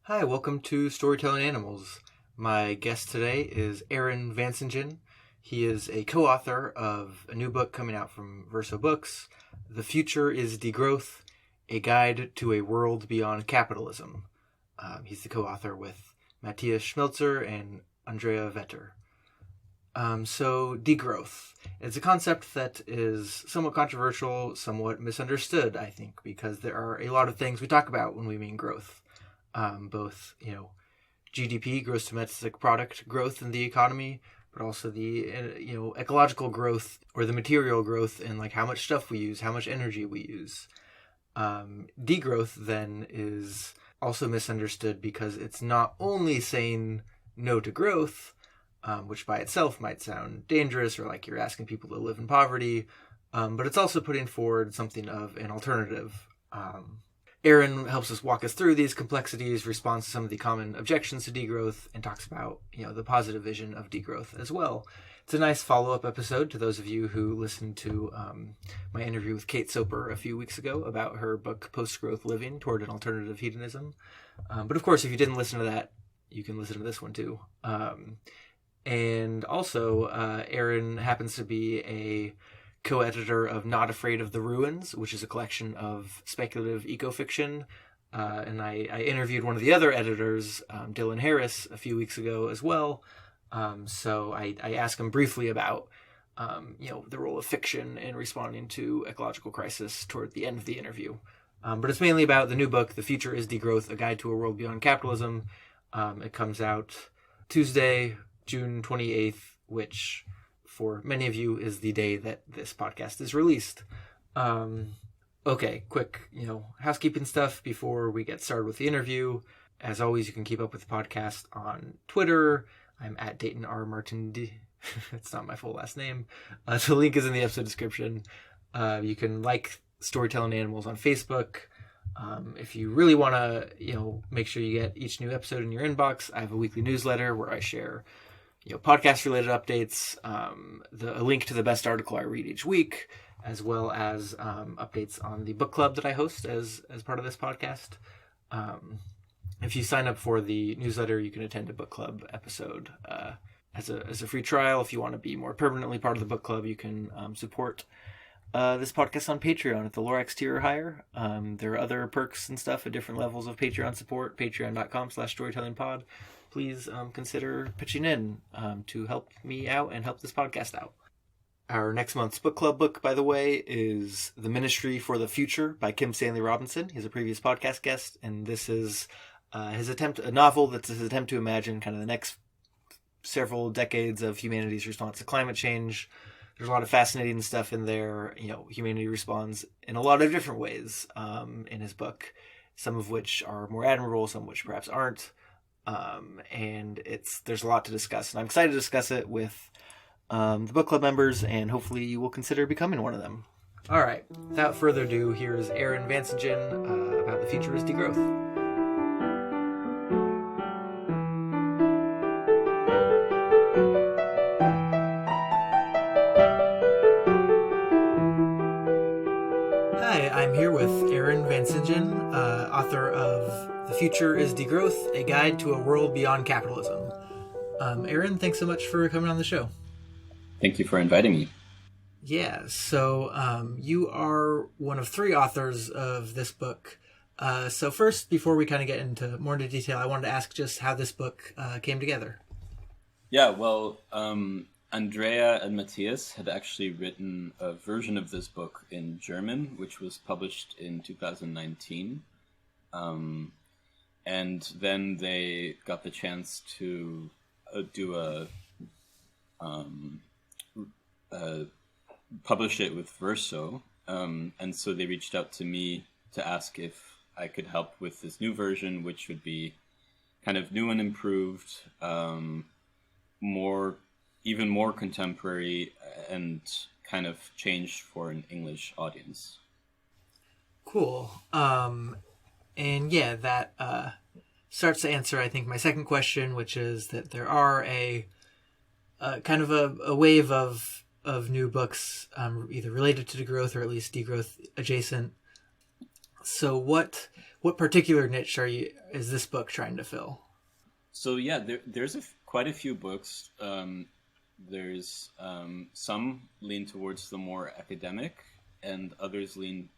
Hi, welcome to Storytelling Animals. My guest today is Aaron Vansintjan. He is a co-author of a new book coming out from Verso Books, The Future Is Degrowth, A Guide to a World Beyond Capitalism. He's the co-author with Matthias Schmelzer and Andrea Vetter. So, degrowth. It's a concept that is somewhat controversial, somewhat misunderstood, I think, because there are a lot of things we talk about when we mean growth. Both, GDP, gross domestic product growth in the economy, but also the, ecological growth or the material growth in like how much stuff we use, how much energy we use. Degrowth then is also misunderstood because it's not only saying no to growth, which by itself might sound dangerous or like you're asking people to live in poverty, but it's also putting forward something of an alternative. Aaron helps us walk us through these complexities, responds to some of the common objections to degrowth, and talks about, the positive vision of degrowth as well. It's a nice follow-up episode to those of you who listened to my interview with Kate Soper a few weeks ago about her book Post-Growth Living Toward an Alternative Hedonism. But of course, if you didn't listen to that, you can listen to this one too. And also, Aaron happens to be a co-editor of Not Afraid of the Ruins, which is a collection of speculative eco-fiction. And I interviewed one of the other editors, Dylan Harris, a few weeks ago as well. So I asked him briefly about, the role of fiction in responding to ecological crisis toward the end of the interview. But it's mainly about the new book, The Future Is Degrowth, A Guide to a World Beyond Capitalism. It comes out Tuesday, June 28th, which for many of you is the day that this podcast is released. Okay, quick, housekeeping stuff before we get started with the interview. As always, you can keep up with the podcast on Twitter. I'm at Dayton R. Martin D. It's not my full last name. The link is in the episode description. You can like Storytelling Animals on Facebook. If you really want to, make sure you get each new episode in your inbox, I have a weekly newsletter where I share podcast-related updates, a link to the best article I read each week, as well as updates on the book club that I host as part of this podcast. If you sign up for the newsletter, you can attend a book club episode as a free trial. If you want to be more permanently part of the book club, you can support this podcast on Patreon at the Lorax tier or higher. There are other perks and stuff at different levels of Patreon support, patreon.com/storytellingpod. Please consider pitching in to help me out and help this podcast out. Our next month's book club book, by the way, is The Ministry for the Future by Kim Stanley Robinson. He's a previous podcast guest, and this is a novel that's his attempt to imagine kind of the next several decades of humanity's response to climate change. There's a lot of fascinating stuff in there. Humanity responds in a lot of different ways in his book, some of which are more admirable, some of which perhaps aren't. And there's a lot to discuss, and I'm excited to discuss it with the book club members, and hopefully you will consider becoming one of them. All right, without further ado, here's Aaron Vansintjan about The Future Is Degrowth. Hi, I'm here with Aaron Vansintjan, author of The Future Is Degrowth, A Guide to a World Beyond Capitalism. Aaron, thanks so much for coming on the show. Thank you for inviting me. Yeah, so you are one of three authors of this book. So first, before we kind of get into more into detail, I wanted to ask just how this book came together. Yeah, well, Andrea and Matthias had actually written a version of this book in German, which was published in 2019. And then they got the chance to publish it with Verso. And so they reached out to me to ask if I could help with this new version, which would be kind of new and improved, even more contemporary, and kind of changed for an English audience. Cool. And yeah, that starts to answer, I think, my second question, which is that there are a kind of a wave of new books either related to degrowth or at least degrowth adjacent. So what what particular niche is this book trying to fill? So yeah, there's quite a few books. There's some lean towards the more academic, and others lean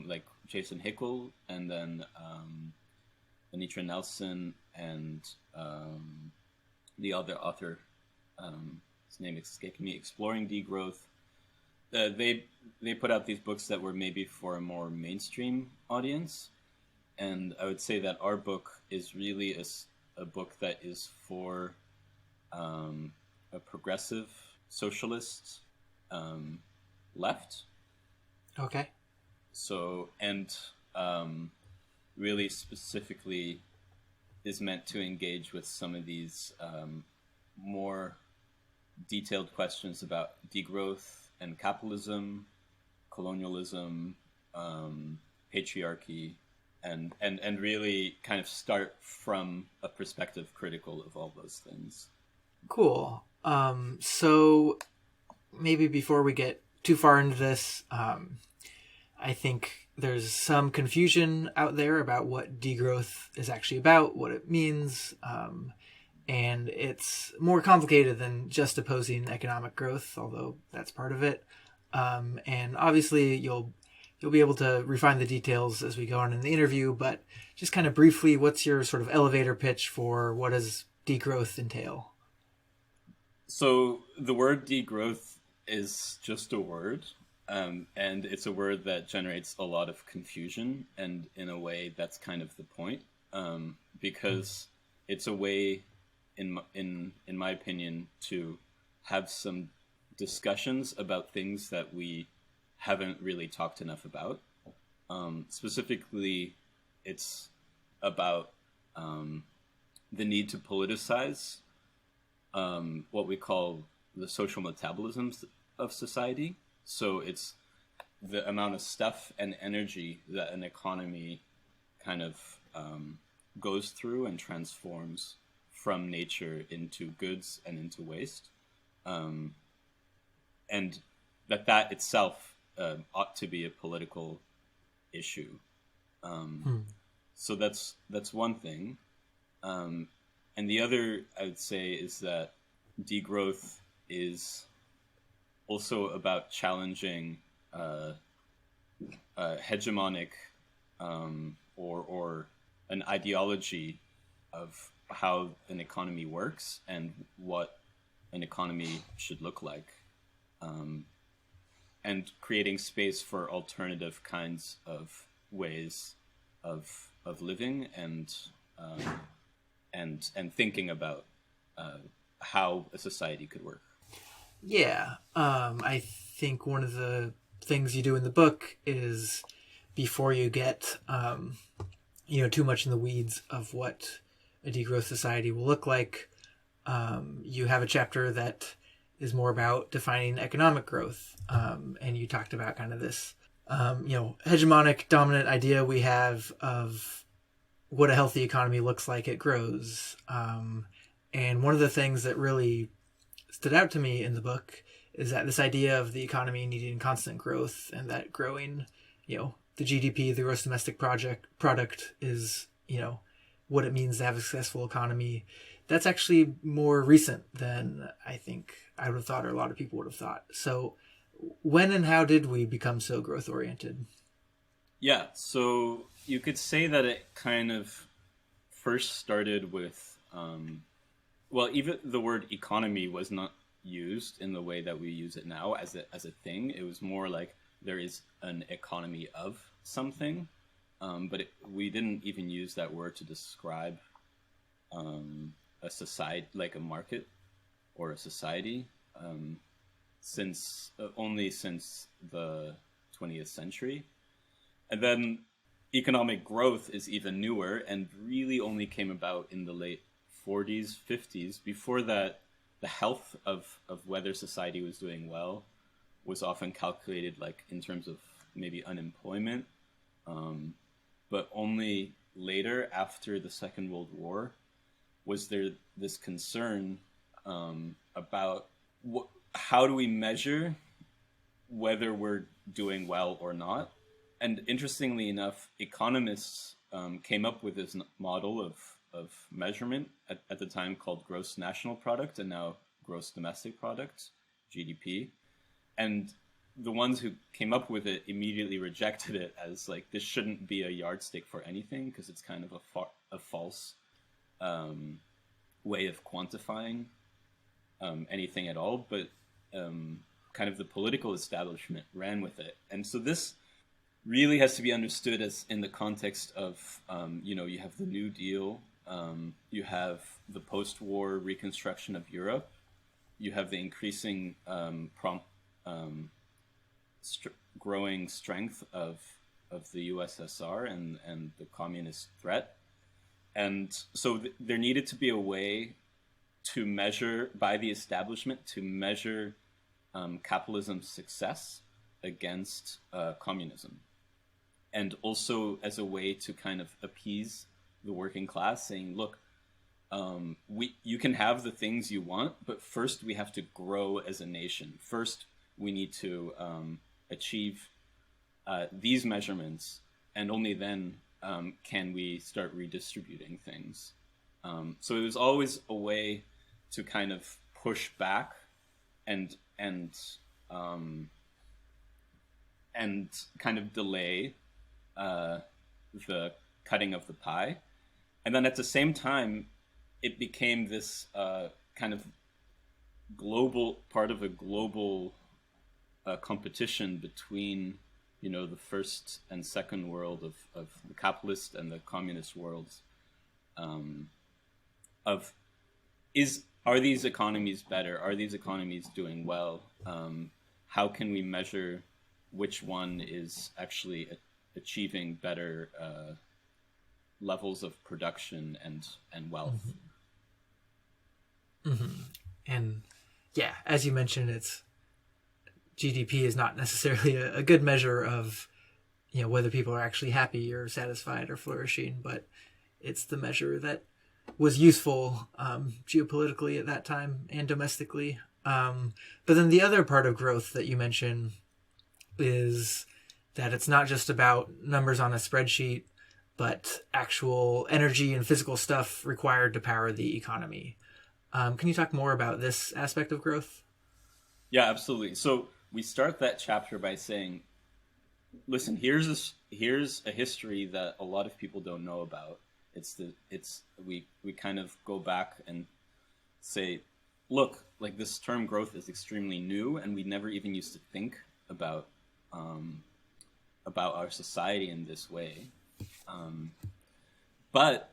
like Jason Hickel, and then Anitra Nelson, and the other author, his name is escaping me, Exploring Degrowth. They put out these books that were maybe for a more mainstream audience, and I would say that our book is really a book that is for a progressive socialist left. Okay. So, and really specifically is meant to engage with some of these more detailed questions about degrowth and capitalism, colonialism, patriarchy, and really kind of start from a perspective critical of all those things. Cool. So maybe before we get too far into this, I think there's some confusion out there about what degrowth is actually about, what it means, and it's more complicated than just opposing economic growth, although that's part of it. And obviously, you'll be able to refine the details as we go on in the interview, but just kind of briefly, what's your sort of elevator pitch for what does degrowth entail? So the word degrowth is just a word, and it's a word that generates a lot of confusion, and in a way that's kind of the point, because it's a way, in my opinion, to have some discussions about things that we haven't really talked enough about. Specifically, it's about the need to politicize what we call the social metabolisms of society. So it's the amount of stuff and energy that an economy kind of goes through and transforms from nature into goods and into waste. And that itself ought to be a political issue. So that's one thing. And the other, I would say, is that degrowth is also about challenging hegemonic or an ideology of how an economy works and what an economy should look like, and creating space for alternative kinds of ways of living and thinking about how a society could work. Yeah, I think one of the things you do in the book is, before you get too much in the weeds of what a degrowth society will look like, you have a chapter that is more about defining economic growth, and you talked about kind of this hegemonic dominant idea we have of what a healthy economy looks like. It grows, and one of the things that really stood out to me in the book is that this idea of the economy needing constant growth, and that growing, the GDP, the gross domestic product is, what it means to have a successful economy. That's actually more recent than I think I would have thought, or a lot of people would have thought. So when and how did we become so growth oriented? Yeah, so you could say that it kind of first started with, even the word economy was not used in the way that we use it now as a thing. It was more like there is an economy of something, but we didn't even use that word to describe a society, like a market or a society, since the 20th century. And then economic growth is even newer and really only came about in the late 40s, 50s. Before that, the health of whether society was doing well was often calculated like in terms of maybe unemployment, but only later, after the Second World War, was there this concern about how do we measure whether we're doing well or not. And interestingly enough, economists came up with this model of measurement at the time called gross national product, and now gross domestic product, GDP. And the ones who came up with it immediately rejected it as like, this shouldn't be a yardstick for anything because it's kind of a false way of quantifying anything at all. But kind of the political establishment ran with it. And so this really has to be understood as in the context of, you have the New Deal, you have the post-war reconstruction of Europe, you have the increasing growing strength of the USSR and the communist threat. And so there needed to be a way to measure, by the establishment, to measure capitalism's success against communism. And also as a way to kind of appease the working class, saying, look, you can have the things you want, but first we have to grow as a nation. First, we need to achieve these measurements, and only then can we start redistributing things. So it was always a way to kind of push back and kind of delay the cutting of the pie. And then at the same time, it became this kind of global part of a global competition between, the first and second world of the capitalist and the communist worlds. Are these economies better? Are these economies doing well? How can we measure which one is actually achieving better levels of production and wealth? Mm-hmm. And yeah, as you mentioned, GDP is not necessarily a good measure of, whether people are actually happy or satisfied or flourishing, but it's the measure that was useful geopolitically at that time and domestically. But then the other part of growth that you mentioned is that it's not just about numbers on a spreadsheet, but actual energy and physical stuff required to power the economy. Can you talk more about this aspect of growth? Yeah, absolutely. So we start that chapter by saying, listen, here's a history that a lot of people don't know about. We kind of go back and say, look, like this term growth is extremely new, and we never even used to think about our society in this way. But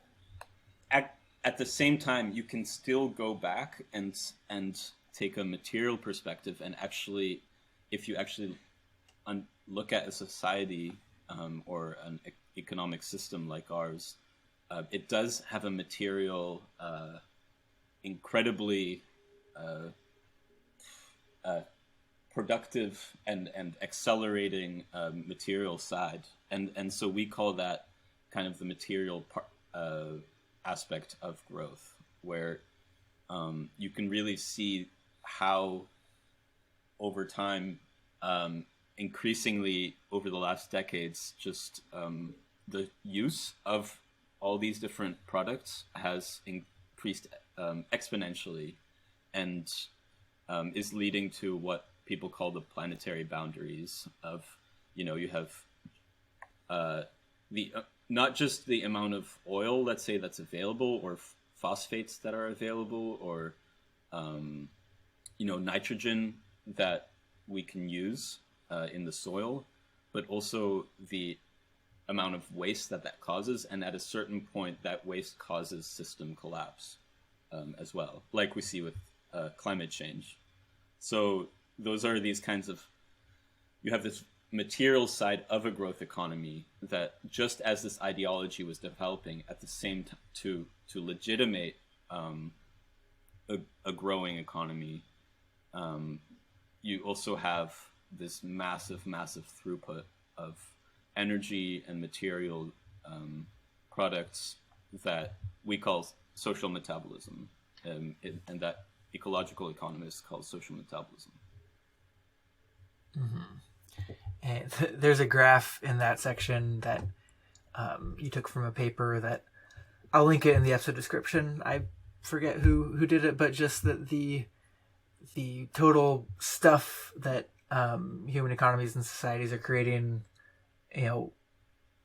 at the same time, you can still go back and take a material perspective, and actually, if you actually look at a society or an economic system like ours, it does have a material, incredibly productive and accelerating material side, and so we call that kind of the material aspect of growth, where you can really see how over time, increasingly over the last decades, just the use of all these different products has increased exponentially, and is leading to what people call the planetary boundaries of, you have not just the amount of oil, let's say, that's available, or phosphates that are available, or nitrogen that we can use in the soil, but also the amount of waste that causes, and at a certain point that waste causes system collapse as well, like we see with climate change. So those are these kinds of, you have this material side of a growth economy that, just as this ideology was developing, at the same time to legitimate a growing economy, you also have this massive throughput of energy and material products that we call social metabolism, and that ecological economists call social metabolism. Mm-hmm. And there's a graph in that section that you took from a paper that I'll link it in the episode description. I forget who did it, but just that the total stuff that human economies and societies are creating,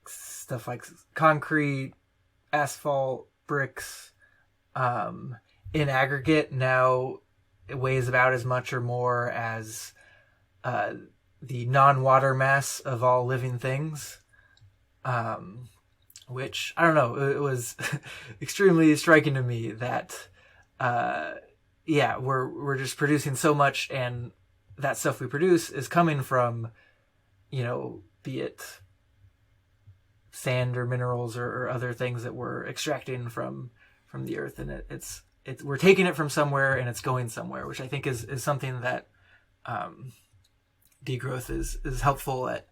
stuff like concrete, asphalt, bricks, in aggregate now it weighs about as much or more as the non-water mass of all living things. Which, I don't know, it was extremely striking to me that, we're just producing so much, and that stuff we produce is coming from, be it sand or minerals or other things that we're extracting from the earth, and it's we're taking it from somewhere and it's going somewhere, which I think is something that degrowth is helpful at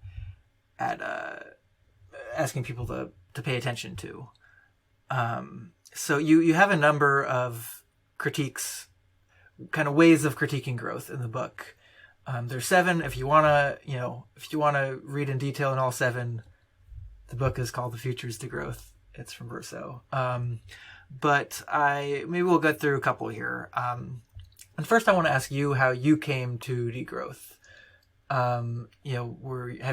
asking people to pay attention to. So you have a number of critiques, kind of ways of critiquing growth in the book. There's 7. If you wanna read in detail in all 7, the book is called The Future Is Degrowth. It's from Verso. But maybe we'll get through a couple here. And first I want to ask you how you came to degrowth. Have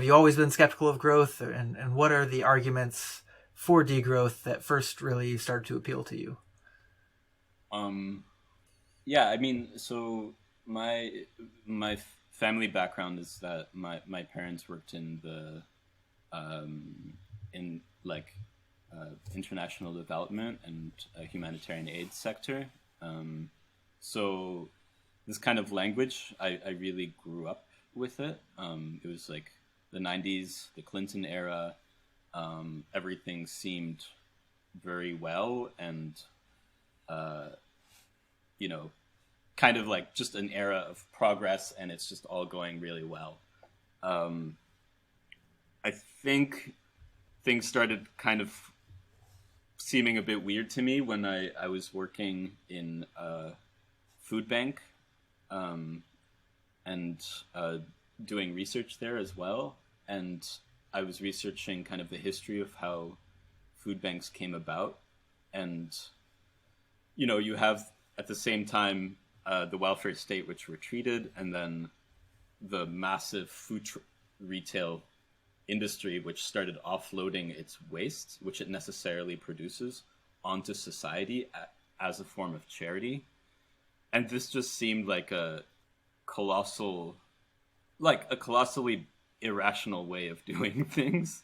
you always been skeptical of growth, and what are the arguments for degrowth that first really started to appeal to you? So my family background is that my parents worked in the international development and humanitarian aid sector. So this kind of language, I really grew up with it. It was like the 90s, the Clinton era. Everything seemed very well, and kind of like just an era of progress, and it's just all going really well. I think things started kind of seeming a bit weird to me when I was working in a food bank, and doing research there as well. And I was researching kind of the history of how food banks came about. And, you have at the same time the welfare state, which retreated, and then the massive food retail industry, which started offloading its waste, which it necessarily produces, onto society as a form of charity. And this just seemed like a colossally irrational way of doing things.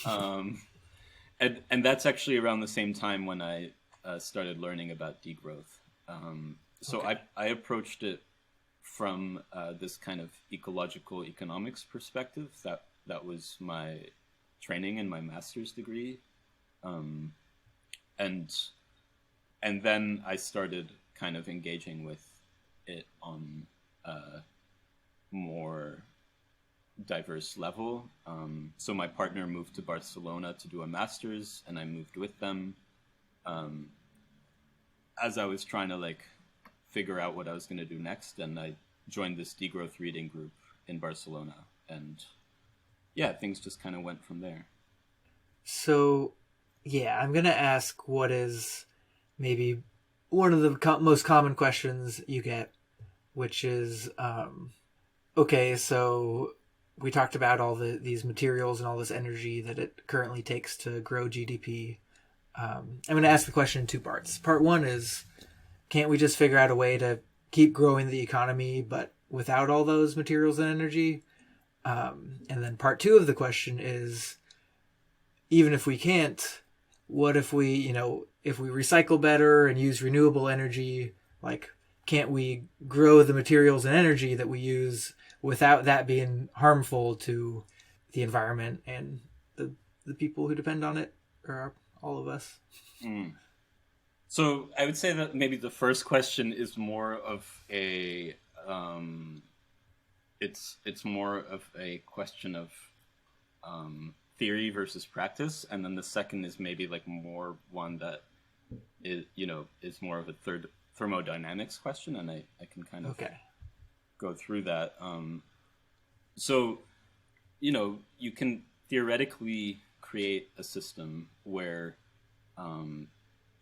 And that's actually around the same time when I started learning about degrowth. So okay. I approached it from this kind of ecological economics perspective. That was my training in my master's degree. And then I started kind of engaging with it on a more diverse level. So my partner moved to Barcelona to do a master's, and I moved with them. As I was trying to figure out what I was going to do next, and I joined this degrowth reading group in Barcelona, and things just kind of went from there. So, I'm going to ask what is maybe one of the most common questions you get, which is, okay, so we talked about all these materials and all this energy that it currently takes to grow GDP. I'm going to ask the question in 2 parts. Part 1 is, can't we just figure out a way to keep growing the economy, but without all those materials and energy? And then part 2 of the question is, even if we can't, what if we, if we recycle better and use renewable energy, can't we grow the materials and energy that we use without that being harmful to the environment and the people who depend on it, or all of us? So I would say that maybe the first question is more of a it's more of a question of theory versus practice, and then the second is maybe more one that is is more of a third thermodynamics question, and I can kind of go through that. So you can theoretically create a system where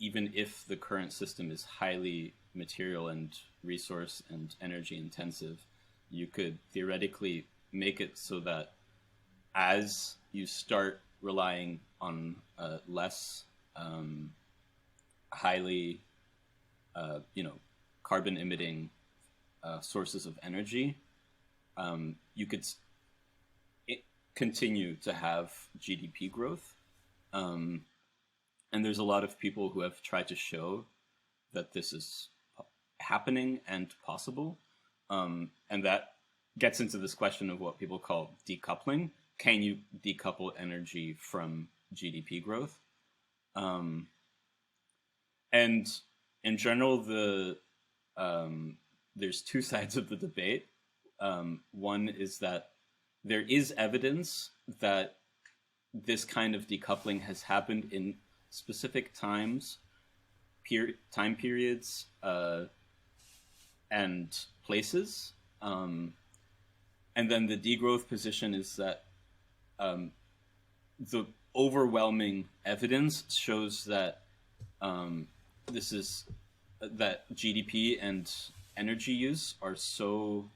even if the current system is highly material and resource and energy intensive, you could theoretically make it so that as you start relying on less highly, carbon emitting sources of energy, you could continue to have GDP growth. And there's a lot of people who have tried to show that this is happening and possible. And that gets into this question of what people call decoupling. Can you decouple energy from GDP growth? And in general, there's two sides of the debate. One is that there is evidence that this kind of decoupling has happened in specific time periods, and places. And then the degrowth position is that the overwhelming evidence shows that that GDP and energy use are so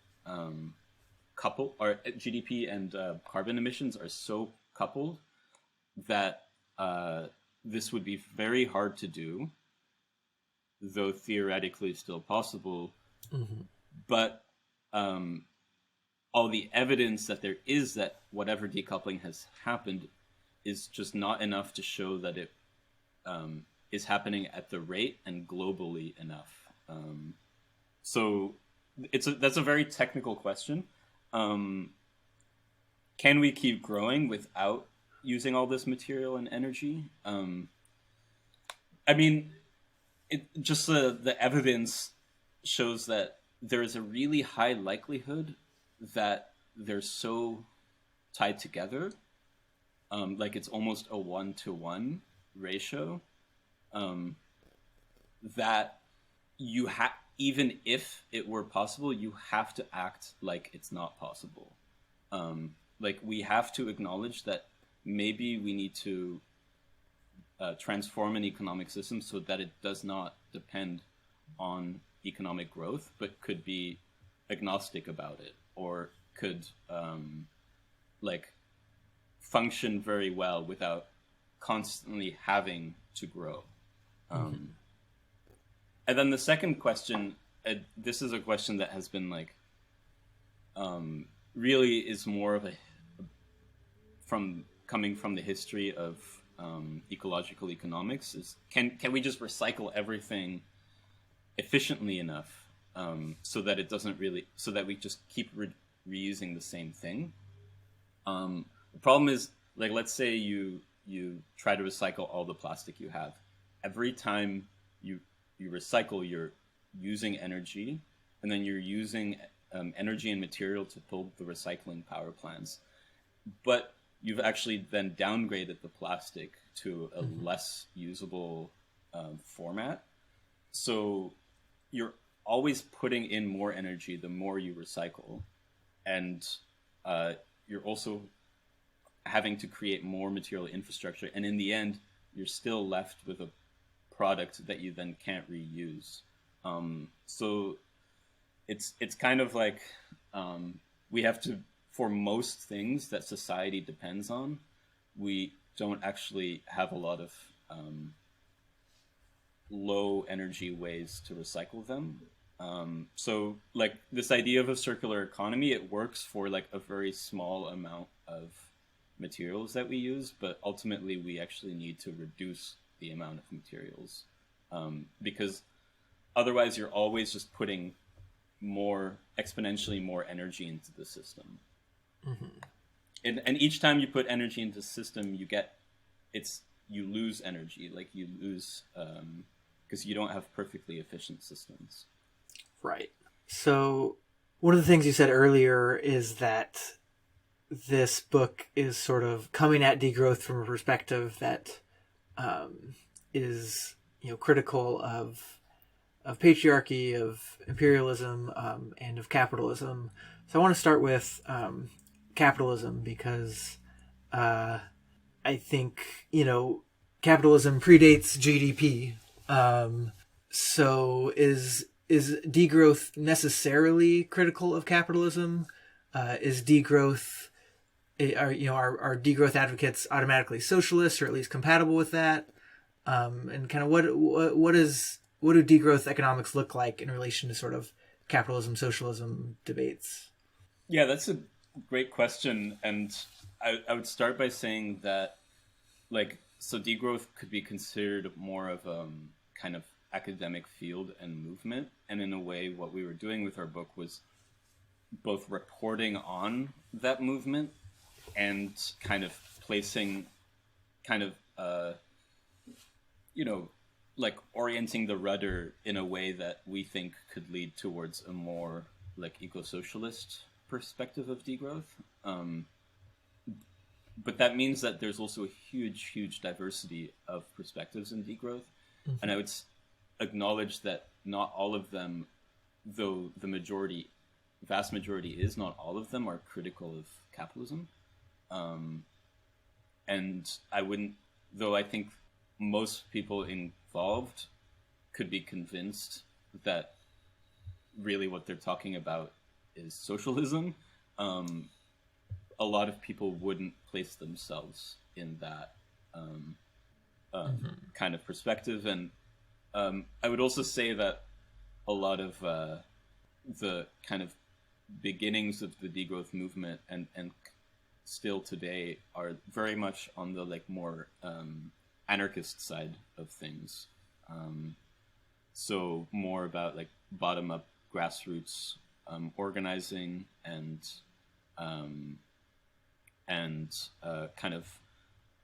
coupled, or GDP and carbon emissions are so coupled that this would be very hard to do, though theoretically still possible. Mm-hmm. But all the evidence that there is that whatever decoupling has happened is just not enough to show that it is happening at the rate and globally enough. So that's a very technical question. Can we keep growing without using all this material and energy? I mean, just the evidence shows that there is a really high likelihood that they're so tied together, like it's almost a 1-to-1 ratio, that you even if it were possible, you have to act like it's not possible. Like we have to acknowledge that maybe we need to transform an economic system so that it does not depend on economic growth, but could be agnostic about it, or could function very well without constantly having to grow. And then the second question, this is a question that has been really is more of coming from the history of ecological economics, is can we just recycle everything efficiently enough so that it doesn't really, so that we just keep reusing the same thing? The problem is, let's say you try to recycle all the plastic you have. Every time you recycle, you're using energy, and then you're using energy and material to build the recycling power plants. But you've actually then downgraded the plastic to a less usable format. So you're always putting in more energy the more you recycle. And you're also having to create more material infrastructure. And in the end, you're still left with a product that you then can't reuse. So it's kind of like we have to, for most things that society depends on, we don't actually have a lot of low energy ways to recycle them. So this idea of a circular economy, it works for a very small amount of materials that we use, but ultimately we actually need to reduce the amount of materials, because otherwise you're always just putting exponentially more energy into the system. And each time you put energy into the system, you lose energy, you lose because you don't have perfectly efficient systems. Right. So one of the things you said earlier is that this book is sort of coming at degrowth from a perspective that is critical of patriarchy, of imperialism, and of capitalism. So I want to start with capitalism, because I think, capitalism predates GDP. So is degrowth necessarily critical of capitalism? Is degrowth are degrowth advocates automatically socialists, or at least compatible with that? And kind of what do degrowth economics look like in relation to sort of capitalism socialism debates? Yeah, that's a great question, and I would start by saying that, so degrowth could be considered more of a kind of academic field and movement, and in a way, what we were doing with our book was both reporting on that movement and kind of placing, kind of, orienting the rudder in a way that we think could lead towards a more eco-socialist perspective of degrowth. But that means that there's also a huge diversity of perspectives in degrowth. Mm-hmm. And I would acknowledge that not all of them, though the vast majority is, not all of them are critical of capitalism. And I think most people involved could be convinced that really what they're talking about is socialism. A lot of people wouldn't place themselves in that kind of perspective. And I would also say that a lot of the kind of beginnings of the degrowth movement and still today are very much on the more anarchist side of things. So more about bottom-up grassroots organizing and kind of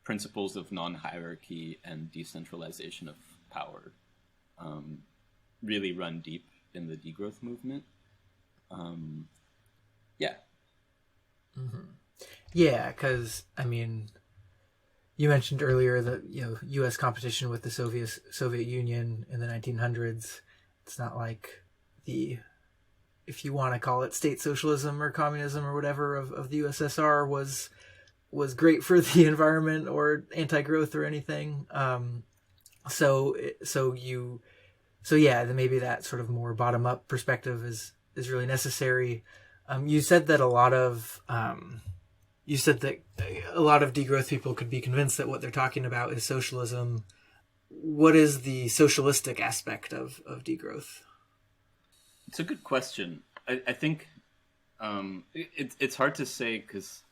principles of non-hierarchy and decentralization of power really run deep in the degrowth movement. Yeah. Mm-hmm. Yeah, because, you mentioned earlier that, U.S. competition with the Soviet Union in the 1900s. It's not like if you want to call it state socialism or communism or whatever of the USSR was great for the environment or anti-growth or anything. So then maybe that sort of more bottom-up perspective is really necessary. You said that a lot of degrowth people could be convinced that what they're talking about is socialism. What is the socialistic aspect of degrowth? It's a good question. I think it's hard to say because,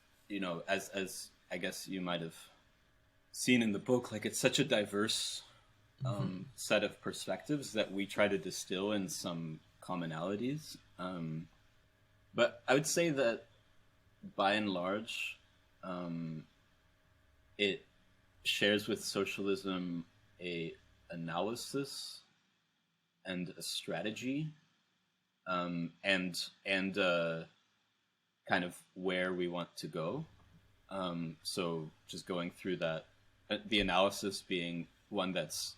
as I guess you might have seen in the book, it's such a diverse set of perspectives that we try to distill in some commonalities. But I would say that by and large, it shares with socialism a analysis and a strategy, and kind of where we want to go. So just going through that, the analysis being one that's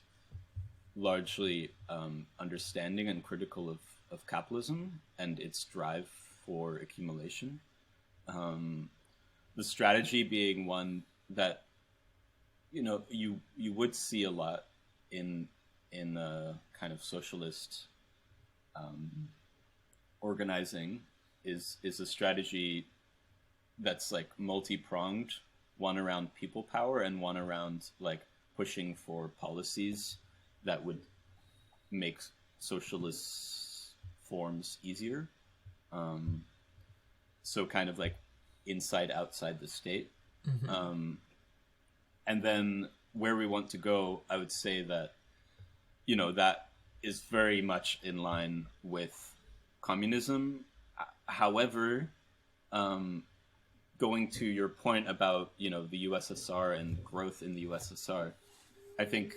largely understanding and critical of capitalism and its drive for accumulation. The strategy being one that you would see a lot in kind of socialist organizing is a strategy that's multi-pronged, one around people power and one around pushing for policies that would make socialist forms easier. So kind of inside, outside the state. Mm-hmm. And then where we want to go, I would say that, that is very much in line with communism. However, going to your point about, the USSR and growth in the USSR, I think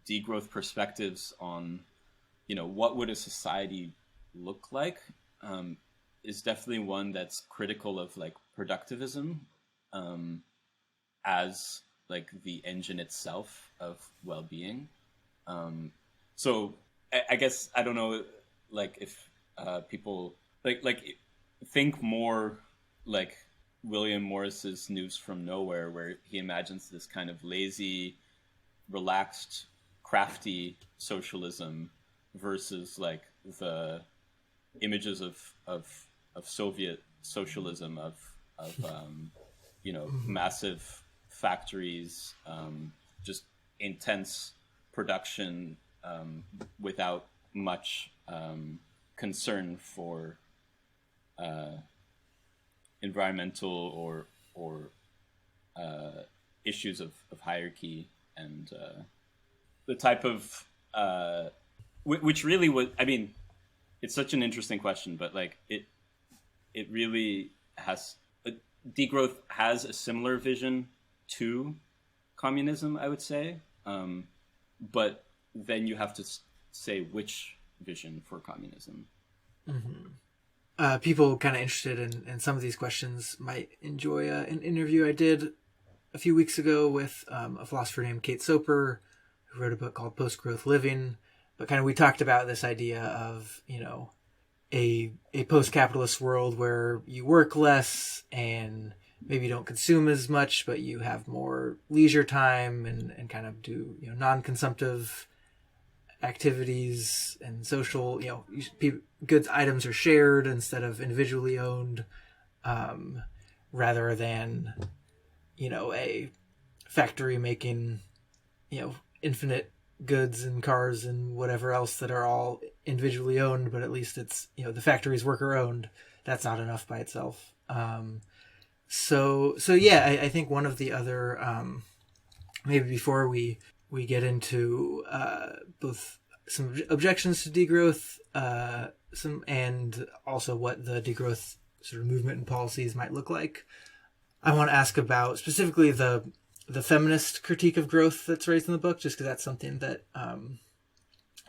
degrowth perspectives on, what would a society look like is definitely one that's critical of productivism as the engine itself of well-being. So I guess I don't know if people think more William Morris's News from Nowhere, where he imagines this kind of lazy, relaxed, crafty socialism versus like the images of Soviet socialism of massive factories, just intense production without much concern for environmental or issues of hierarchy, and the type of which really was, I mean, it's such an interesting question, but like it really has, degrowth has a similar vision to communism, I would say, but then you have to say which vision for communism. Mm-hmm. People kind of interested in some of these questions might enjoy an interview I did a few weeks ago with a philosopher named Kate Soper, who wrote a book called Post-Growth Living. But kind of we talked about this idea of, a post-capitalist world where you work less and maybe you don't consume as much, but you have more leisure time and kind of do, non-consumptive activities and social, goods items are shared instead of individually owned, rather than, a factory making, infinite goods and cars and whatever else that are all individually owned, but at least it's, the factory's worker owned. That's not enough by itself. So yeah, I think one of the other, maybe before we get into both some objections to degrowth, and also what the degrowth sort of movement and policies might look like, I want to ask about specifically the feminist critique of growth that's raised in the book, just because that's something that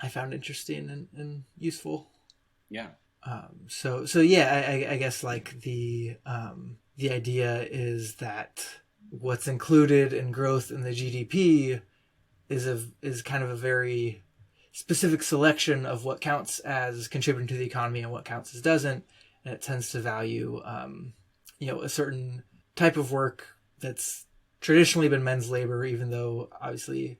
I found interesting and useful. Yeah. So yeah, I guess like the idea is that what's included in growth in the GDP is kind of a very specific selection of what counts as contributing to the economy and what counts as doesn't, and it tends to value a certain type of work that's traditionally been men's labor, even though obviously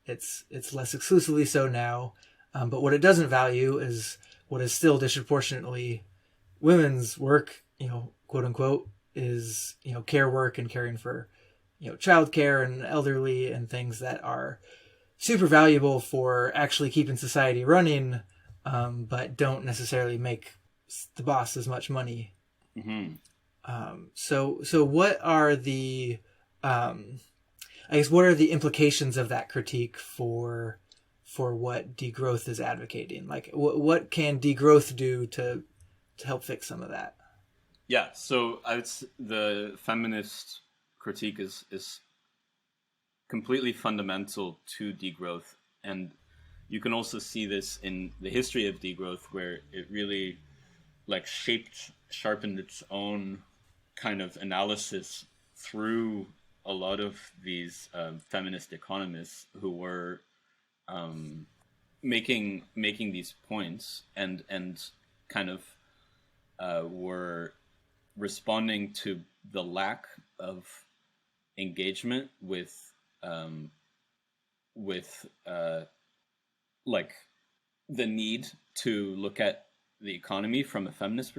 it's less exclusively so now. But what it doesn't value is what is still disproportionately women's work, quote unquote, is, care work and caring for, childcare and elderly and things that are super valuable for actually keeping society running, but don't necessarily make the boss as much money. Mm-hmm. So what are the, what are the implications of that critique for what degrowth is advocating? Like, what can degrowth do to help fix some of that? Yeah, so the feminist critique is completely fundamental to degrowth, and you can also see this in the history of degrowth, where it really sharpened its own kind of analysis through a lot of these feminist economists who were making these points and kind of were responding to the lack of engagement with the need to look at the economy from a feminist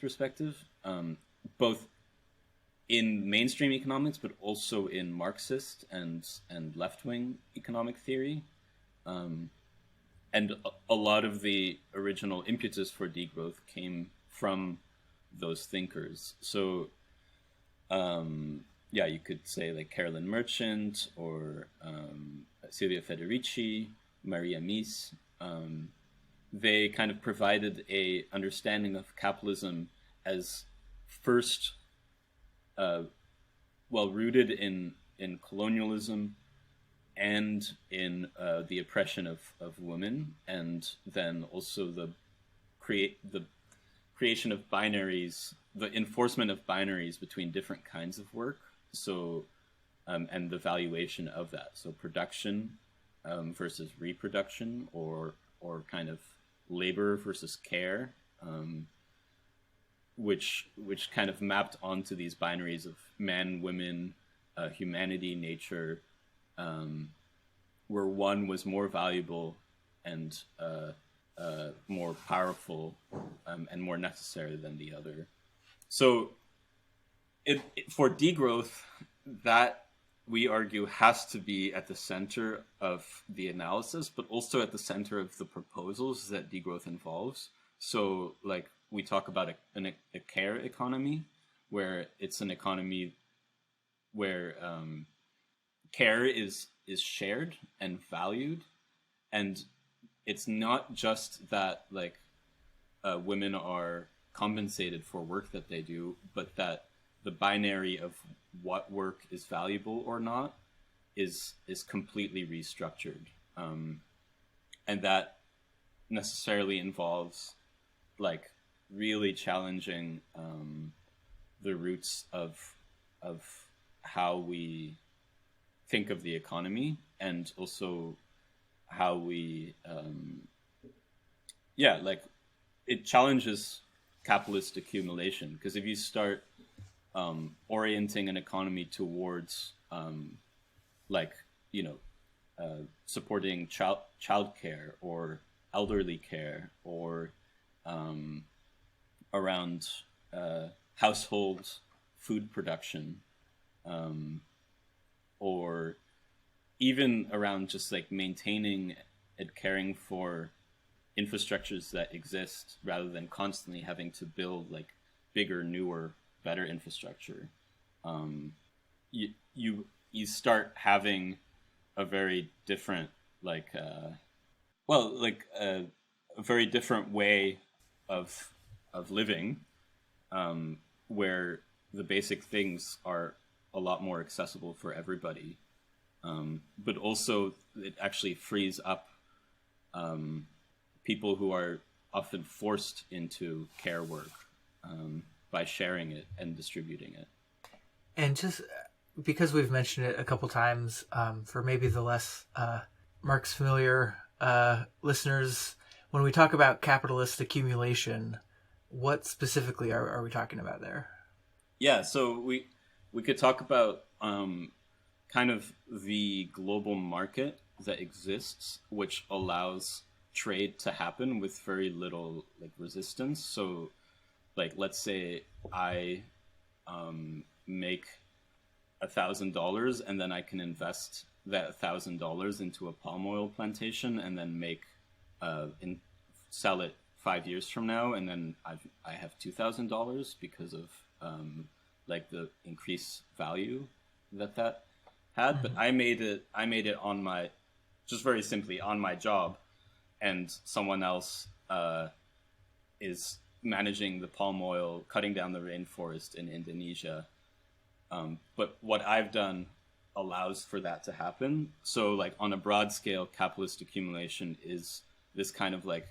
perspective, both in mainstream economics, but also in Marxist and left-wing economic theory. And a lot of the original impetus for degrowth came from those thinkers. So, you could say like Carolyn Merchant or Silvia Federici, Maria Mies. They kind of provided a understanding of capitalism as first, rooted in colonialism and in the oppression of women, and then also the creation of binaries, the enforcement of binaries between different kinds of work. So, and the valuation of that. So production versus reproduction, or kind of labor versus care. which kind of mapped onto these binaries of man, women, humanity, nature, where one was more valuable and more powerful and more necessary than the other. So for degrowth, that we argue has to be at the center of the analysis, but also at the center of the proposals that degrowth involves. So like we talk about a care economy, where it's an economy where care is shared and valued, and it's not just that like women are compensated for work that they do, but that the binary of what work is valuable or not is completely restructured, and that necessarily involves like really challenging the roots of how we think of the economy, and also how we like it challenges capitalist accumulation, because if you start orienting an economy towards supporting childcare or elderly care, or around household food production, or even around just like maintaining and caring for infrastructures that exist, rather than constantly having to build like bigger, newer, better infrastructure, you start having a very different a very different way of living, where the basic things are a lot more accessible for everybody, but also it actually frees up people who are often forced into care work by sharing it and distributing it. And just because we've mentioned it a couple times, for maybe the less Marx familiar listeners, when we talk about capitalist accumulation, what specifically are we talking about there? Yeah, so we could talk about kind of the global market that exists, which allows trade to happen with very little like resistance. So like, let's say I make $1,000, and then I can invest that $1,000 into a palm oil plantation, and then sell it 5 years from now, and then I have $2,000 because of like the increased value that had. Mm-hmm. But I made it on my, just very simply on my job, and someone else is managing the palm oil, cutting down the rainforest in Indonesia. But what I've done allows for that to happen. So like on a broad scale, capitalist accumulation is this kind of like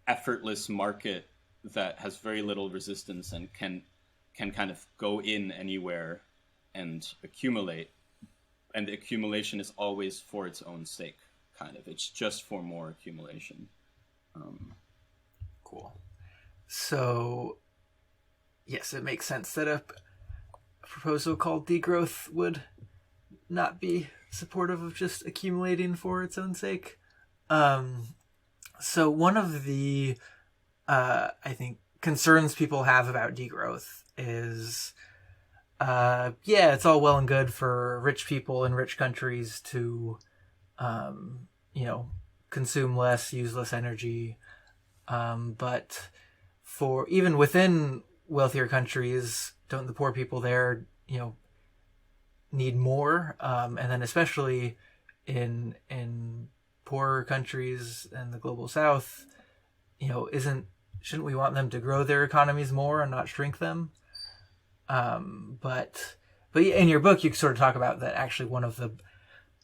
effortless market that has very little resistance and can kind of go in anywhere and accumulate. And the accumulation is always for its own sake, kind of. It's just for more accumulation. Cool. So, yes, it makes sense that a proposal called degrowth would not be supportive of just accumulating for its own sake. So one of the, I think, concerns people have about degrowth is, it's all well and good for rich people in rich countries to, consume less, use less energy. But for even within wealthier countries, don't the poor people there, need more? And then especially in poorer countries and the global south, shouldn't we want them to grow their economies more and not shrink them? But in your book, you sort of talk about that actually one of the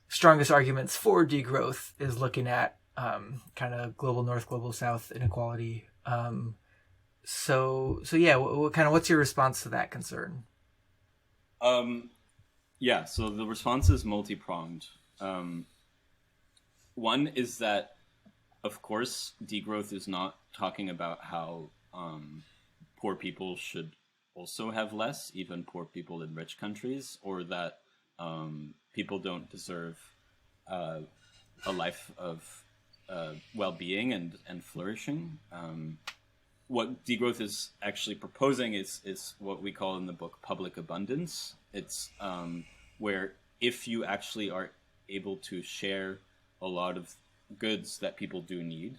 strongest arguments for degrowth is looking at kind of global north, global south inequality. So what's your response to that concern? So the response is multi-pronged. One is that, of course, degrowth is not talking about how poor people should also have less, even poor people in rich countries, or that people don't deserve a life of well-being and flourishing. What degrowth is actually proposing is what we call in the book public abundance. It's where if you actually are able to share a lot of goods that people do need,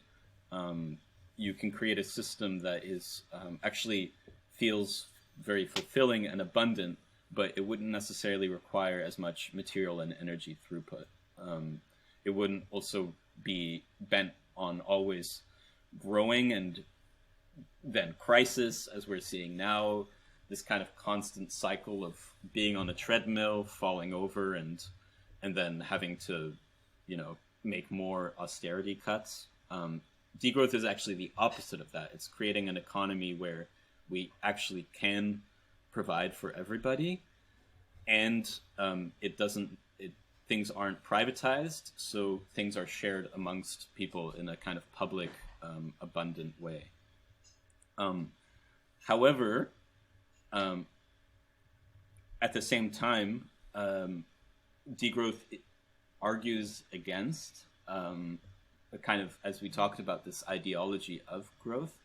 you can create a system that is actually feels very fulfilling and abundant, but it wouldn't necessarily require as much material and energy throughput. It wouldn't also be bent on always growing and then crisis, as we're seeing now, this kind of constant cycle of being on a treadmill, falling over, and then having to, make more austerity cuts. Degrowth is actually the opposite of that. It's creating an economy where we actually can provide for everybody, and things aren't privatized, so things are shared amongst people in a kind of public, abundant way. However, at the same time, degrowth argues against a kind of, as we talked about, this ideology of growth.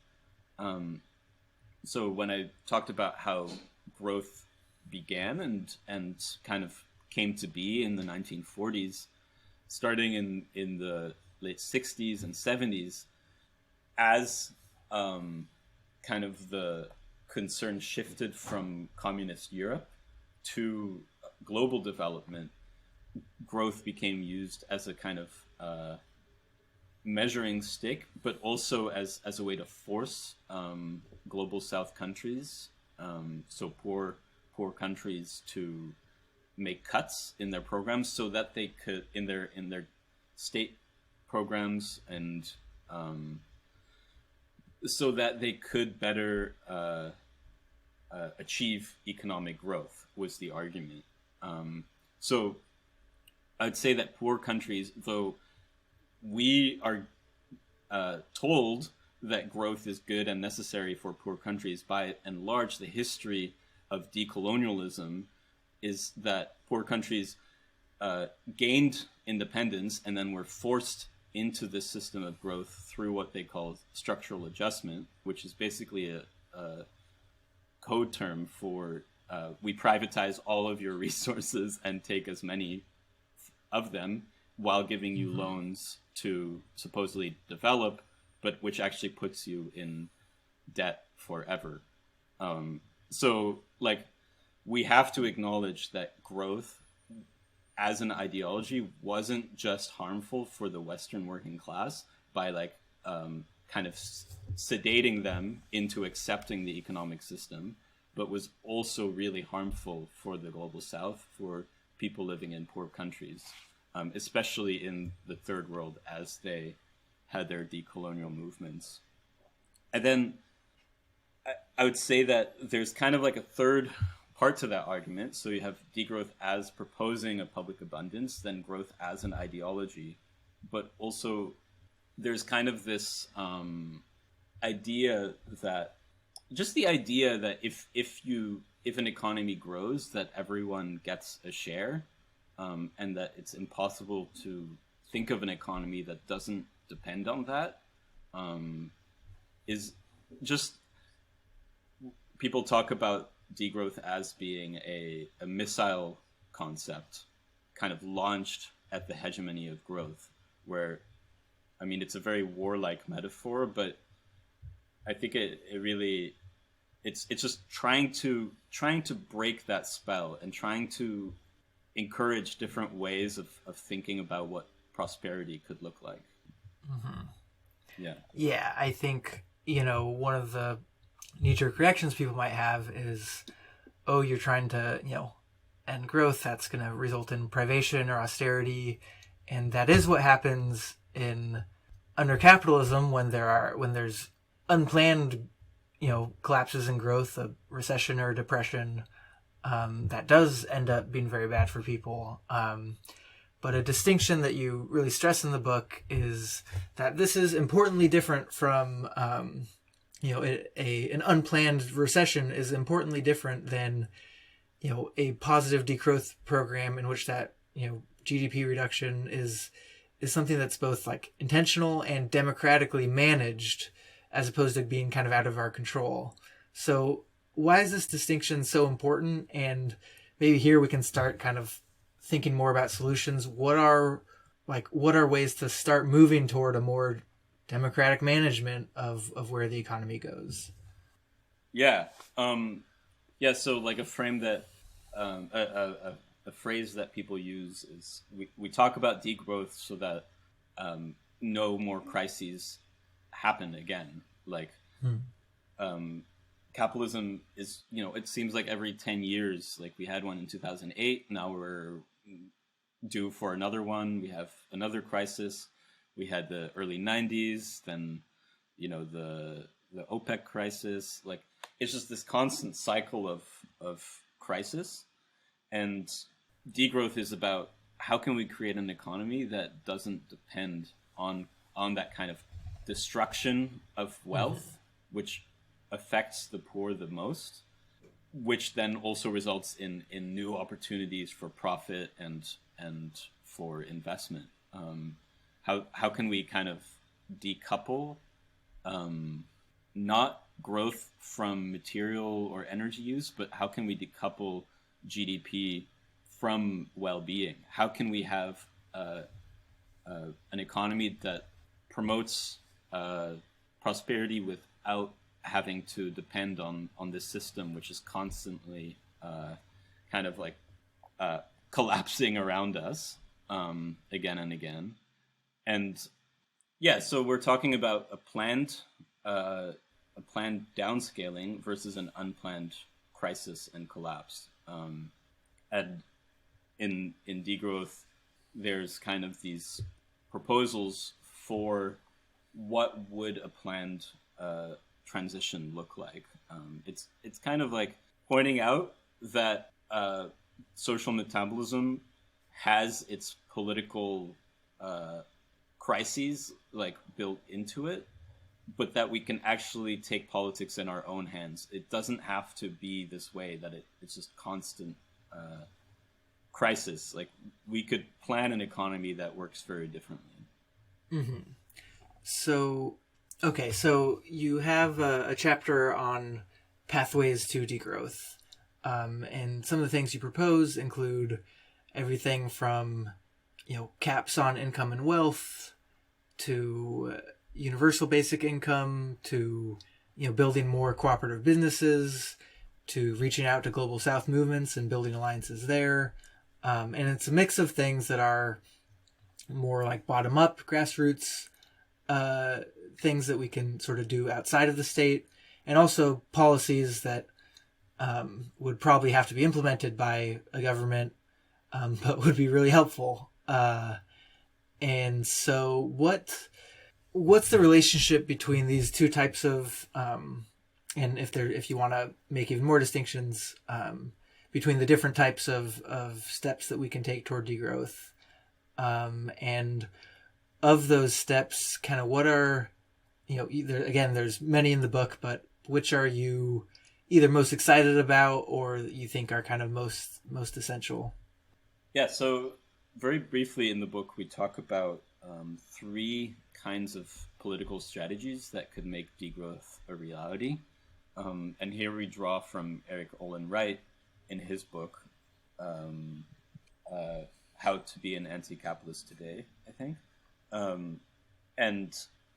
So when I talked about how growth began and kind of came to be in the 1940s, starting in the late 60s and 70s, as kind of the concern shifted from communist Europe to global development, growth became used as a kind of measuring stick, but also as a way to force global South countries, so poor countries, to make cuts in their programs so that they could in their state programs, and so that they could better achieve economic growth, was the argument. So I'd say that poor countries, though we are told that growth is good and necessary for poor countries, by and large, the history of decolonialism is that poor countries gained independence and then were forced into this system of growth through what they call structural adjustment, which is basically a code term for we privatize all of your resources and take as many of them while giving you loans to supposedly develop, but which actually puts you in debt forever. So, we have to acknowledge that growth as an ideology wasn't just harmful for the Western working class by kind of sedating them into accepting the economic system, but was also really harmful for the global South, for people living in poor countries, especially in the third world as they had their decolonial movements. And then I would say that there's kind of like a third part to that argument. So you have degrowth as proposing a public abundance, then growth as an ideology. But also there's kind of this idea that if an economy grows, that everyone gets a share, and that it's impossible to think of an economy that doesn't depend on that, is just, people talk about degrowth as being a missile concept kind of launched at the hegemony of growth, where, I mean, it's a very warlike metaphor, but I think it's just trying to break that spell and trying to encourage different ways of thinking about what prosperity could look like. Mm-hmm. Yeah, I think, one of the knee-jerk reactions people might have is, oh, you're trying to, end growth, that's going to result in privation or austerity. And that is what happens under capitalism when there's unplanned, collapses in growth, a recession or depression, that does end up being very bad for people. But a distinction that you really stress in the book is that this is importantly different from an unplanned recession is importantly different than a positive degrowth program in which that GDP reduction is something that's both like intentional and democratically managed, as opposed to being kind of out of our control. So why is this distinction so important? And maybe here we can start kind of thinking more about solutions. What are ways to start moving toward a more democratic management of where the economy goes? Yeah. So like a frame that, a phrase that people use is we talk about degrowth so that no more crises happen again. Like, capitalism is, it seems like every 10 years, like we had one in 2008, now we're due for another one. We have another crisis. We had the early 90s, then, the OPEC crisis. Like, it's just this constant cycle of crisis. And degrowth is about how can we create an economy that doesn't depend on that kind of destruction of wealth, which affects the poor the most, which then also results in new opportunities for profit and for investment. How can we kind of decouple not growth from material or energy use, but how can we decouple GDP from well-being? How can we have an economy that promotes prosperity without having to depend on this system, which is constantly kind of like collapsing around us again and again? And yeah, so we're talking about a planned downscaling versus an unplanned crisis and collapse. And in degrowth, there's kind of these proposals for what would a planned transition look like. It's kind of like pointing out that social metabolism has its political crises like built into it, but that we can actually take politics in our own hands. It doesn't have to be this way, that it's just constant crisis. Like, we could plan an economy that works very differently. Mm-hmm. So you have a chapter on pathways to degrowth, and some of the things you propose include everything from caps on income and wealth to universal basic income to building more cooperative businesses to reaching out to global South movements and building alliances there, and it's a mix of things that are more like bottom up grassroots things that we can sort of do outside of the state, and also policies that would probably have to be implemented by a government, but would be really helpful. And so what's the relationship between these two types of, and if you want to make even more distinctions, between the different types of steps that we can take toward degrowth, and of those steps, kind of what are, either, again, there's many in the book, but which are you either most excited about or you think are kind of most essential? Yeah, so very briefly in the book, we talk about three kinds of political strategies that could make degrowth a reality. And here we draw from Eric Olin Wright in his book, How to Be an Anti-Capitalist Today, I think. And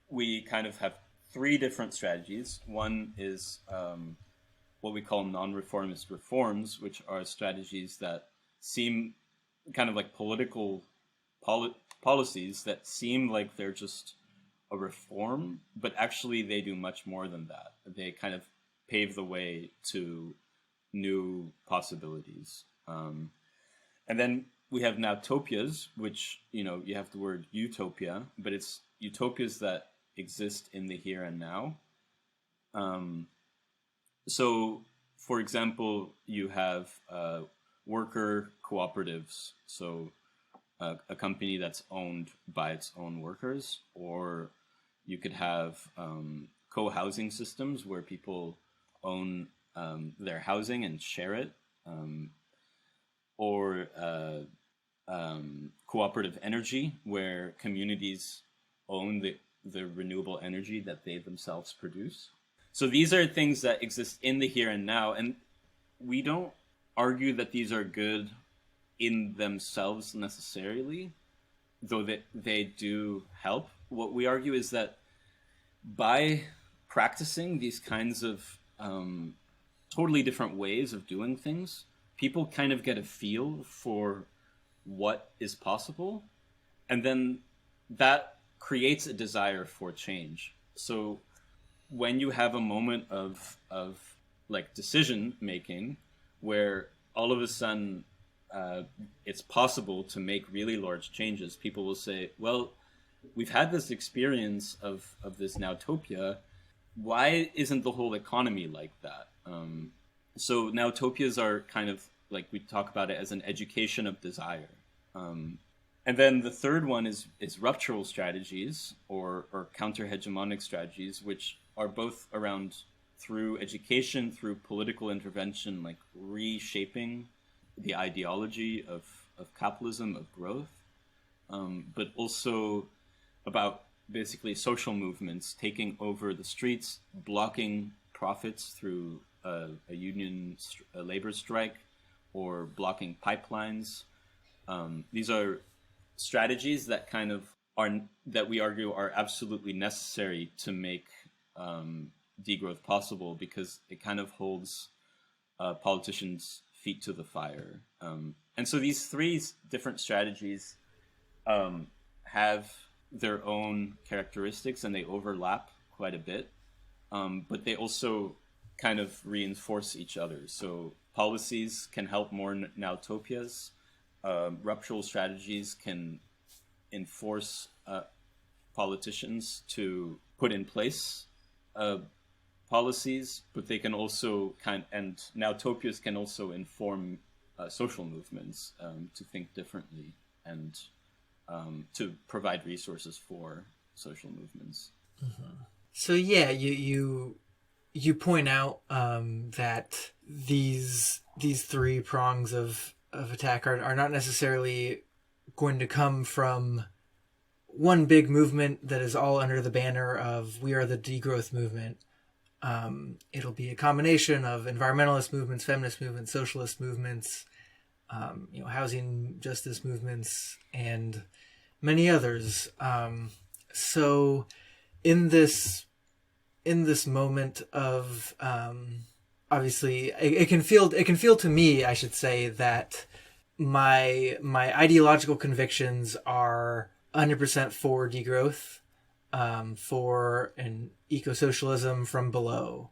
we kind of have three different strategies. One is what we call non-reformist reforms, which are strategies that seem kind of like political policies that seem like they're just a reform, but actually they do much more than that. They kind of pave the way to new possibilities. And then we have now utopias, which, you have the word utopia, but it's utopias that exist in the here and now. So, for example, you have worker cooperatives, so a company that's owned by its own workers, or you could have co-housing systems where people own their housing and share it, or cooperative energy, where communities own the renewable energy that they themselves produce. So these are things that exist in the here and now, and we don't argue that these are good in themselves necessarily, though they do help. What we argue is that by practicing these kinds of totally different ways of doing things, people kind of get a feel for what is possible, and then that creates a desire for change. So when you have a moment of like decision making where all of a sudden it's possible to make really large changes, people will say, well, we've had this experience of this nowtopia. Why isn't the whole economy like that? So nowtopias are kind of like, we talk about it as an education of desire. And then the third one is ruptural strategies or counter-hegemonic strategies, which are both around through education, through political intervention, like reshaping the ideology of capitalism, of growth, but also about basically social movements taking over the streets, blocking profits through a labor strike, or blocking pipelines. These are strategies that kind of that we argue are absolutely necessary to make degrowth possible, because it kind of holds politicians' feet to the fire. And so these three different strategies have their own characteristics, and they overlap quite a bit, but they also kind of reinforce each other. So policies can help more nowtopias. Ruptural strategies can enforce politicians to put in place policies, but they can also and nowtopias can also inform social movements to think differently and to provide resources for social movements. Mm-hmm. So yeah, you point out that these three prongs of attack are not necessarily going to come from one big movement that is all under the banner of we are the degrowth movement. It'll be a combination of environmentalist movements, feminist movements, socialist movements, housing justice movements, and many others. So in this moment of obviously it can feel to me, I should say, that my ideological convictions are 100% for degrowth, for an eco-socialism from below.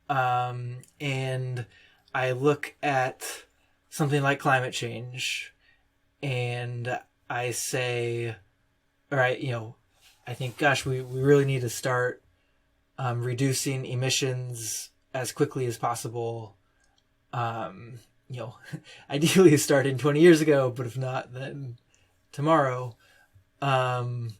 And I look at something like climate change and I say, all right, I think, gosh, we really need to start reducing emissions as quickly as possible. Ideally starting 20 years ago, but if not, then tomorrow. And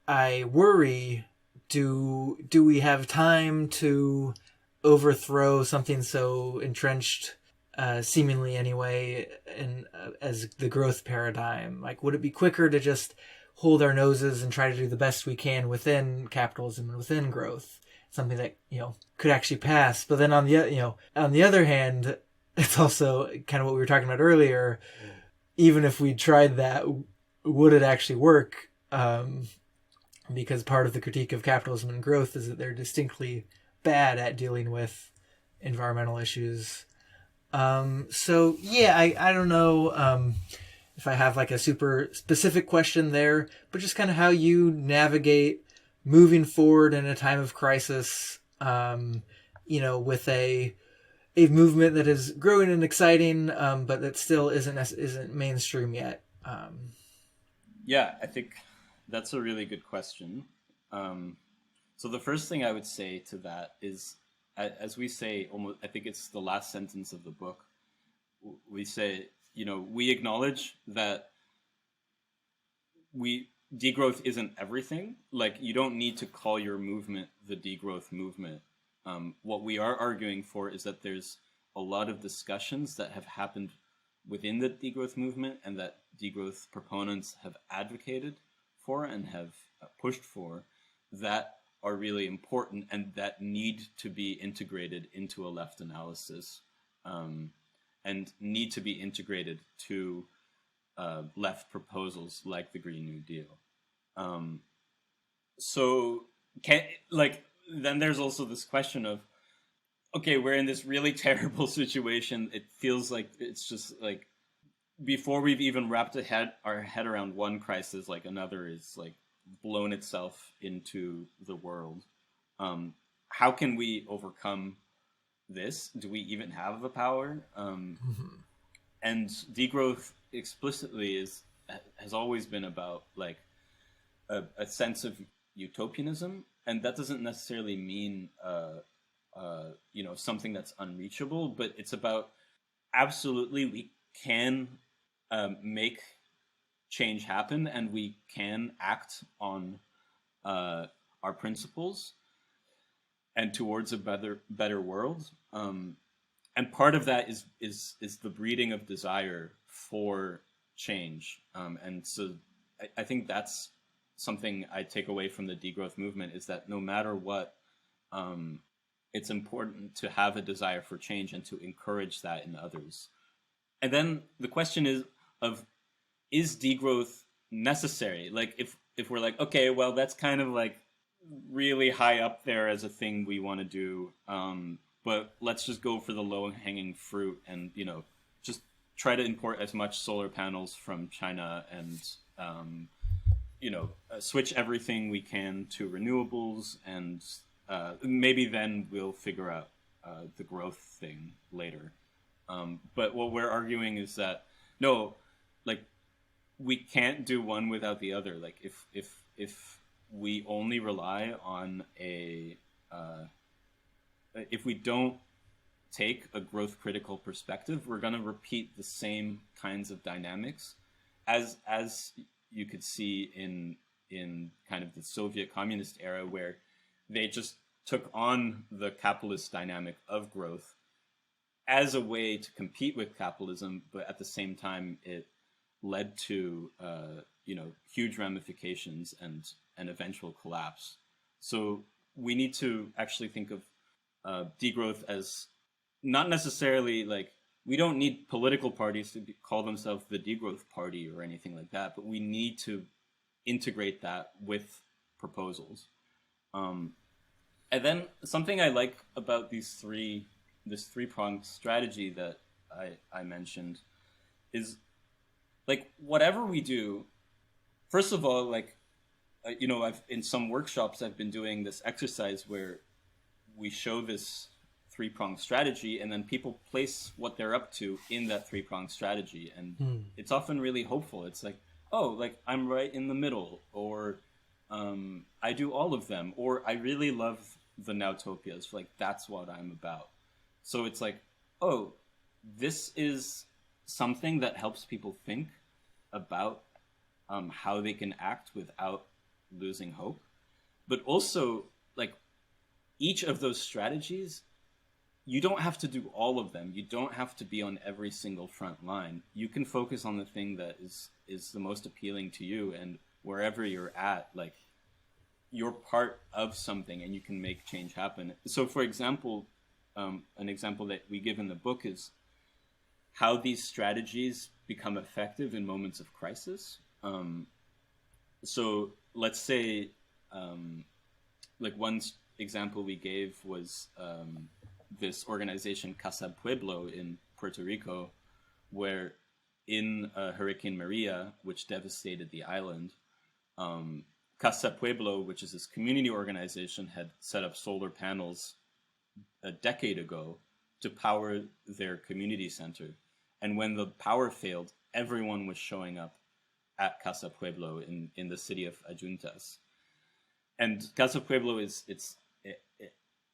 I worry, do we have time to overthrow something so entrenched, seemingly anyway, as the growth paradigm? Like, would it be quicker to just hold our noses and try to do the best we can within capitalism and within growth? Something that, could actually pass. But then on the other hand, it's also kind of what we were talking about earlier. Even if we tried that, would it actually work? Because part of the critique of capitalism and growth is that they're distinctly bad at dealing with environmental issues. So yeah, I don't know if I have like a super specific question there, but just kind of how you navigate moving forward in a time of crisis, with a movement that is growing and exciting, but that still isn't mainstream yet. Yeah, I think that's a really good question. So the first thing I would say to that is, as we say, almost, I think it's the last sentence of the book, we say, we acknowledge that we degrowth isn't everything. Like, you don't need to call your movement the degrowth movement. What we are arguing for is that there's a lot of discussions that have happened within the degrowth movement and that degrowth proponents have advocated for and have pushed for that are really important and that need to be integrated into a left analysis, and need to be integrated to left proposals like the Green New Deal. Then there's also this question of, okay, we're in this really terrible situation. It feels like it's just like before we've even wrapped our head around one crisis, like another is like blown itself into the world. How can we overcome this? Do we even have the power? And degrowth explicitly has always been about like a sense of utopianism, and that doesn't necessarily mean something that's unreachable, but it's about absolutely we can make change happen, and we can act on our principles and towards a better world. And part of that is the breeding of desire for change. And so I think that's something I take away from the degrowth movement, is that no matter what, it's important to have a desire for change and to encourage that in others. And then the question is degrowth necessary? Like, if we're like, okay, well, that's kind of like really high up there as a thing we want to do, but let's just go for the low-hanging fruit and, just try to import as much solar panels from China and, switch everything we can to renewables, and maybe then we'll figure out the growth thing later. But what we're arguing is that, no, like, we can't do one without the other. Like, if we only rely on if we don't take a growth critical perspective, we're going to repeat the same kinds of dynamics as you could see in kind of the Soviet communist era, where they just took on the capitalist dynamic of growth as a way to compete with capitalism, but at the same time it led to huge ramifications and an eventual collapse. So we need to actually think of degrowth as not necessarily like, we don't need political parties to call themselves the degrowth party or anything like that, but we need to integrate that with proposals. And then something I like about this three-pronged strategy that I mentioned is, like, whatever we do, first of all, like, I've in some workshops I've been doing this exercise where we show this three-pronged strategy, and then people place what they're up to in that three-pronged strategy, and it's often really hopeful. It's like, oh, like, I'm right in the middle, or I do all of them, or I really love the Nowtopias, like, that's what I'm about. So it's like, oh, this is something that helps people think about how they can act without losing hope. But also, like, each of those strategies, you don't have to do all of them. You don't have to be on every single front line. You can focus on the thing that is the most appealing to you, and wherever you're at, like, you're part of something and you can make change happen. So, for example, an example that we give in the book is how these strategies become effective in moments of crisis. So let's say, like, one example we gave was this organization Casa Pueblo in Puerto Rico, where in Hurricane Maria, which devastated the island, Casa Pueblo, which is this community organization, had set up solar panels a decade ago to power their community center. And when the power failed, everyone was showing up at Casa Pueblo in the city of Adjuntas. And Casa Pueblo